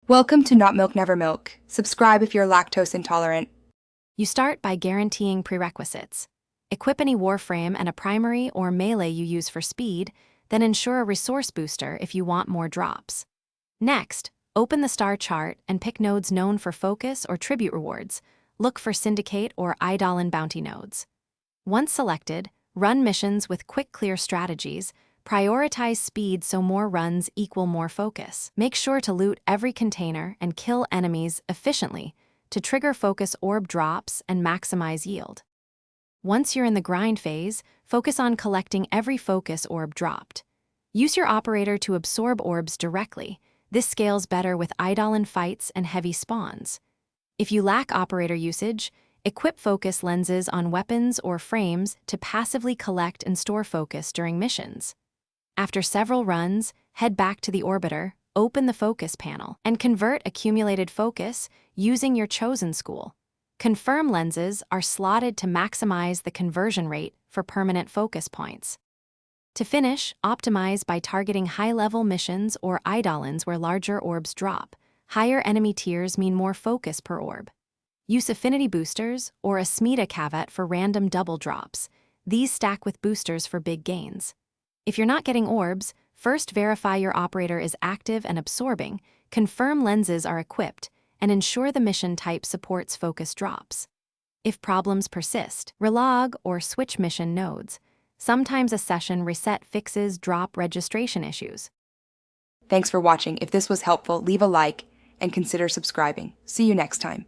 Welcome to Not Milk Never Milk. Subscribe if you're lactose intolerant. You start by guaranteeing prerequisites. Equip any Warframe and a primary or melee you use for speed, then ensure a resource booster if you want more drops. Next, open the star chart and pick nodes known for focus or tribute rewards. Look for syndicate or eidolon bounty nodes. Once selected, run missions with quick clear strategies. Prioritize speed so more runs equal more focus. Make sure to loot every container and kill enemies efficiently to trigger focus orb drops and maximize yield. Once you're in the grind phase, focus on collecting every focus orb dropped. Use your operator to absorb orbs directly. This scales better with eidolon fights and heavy spawns. If you lack operator usage, equip focus lenses on weapons or frames to passively collect and store focus during missions. After several runs, head back to the orbiter, open the focus panel, and convert accumulated focus using your chosen school. Confirm lenses are slotted to maximize the conversion rate for permanent focus points. To finish, optimize by targeting high-level missions or eidolons where larger orbs drop. Higher enemy tiers mean more focus per orb. Use affinity boosters or a Smita caveat for random double drops. These stack with boosters for big gains. If you're not getting orbs, first verify your operator is active and absorbing, confirm lenses are equipped, and ensure the mission type supports focus drops. If problems persist, relog or switch mission nodes. Sometimes a session reset fixes drop registration issues. Thanks for watching. If this was helpful, leave a like and consider subscribing. See you next time.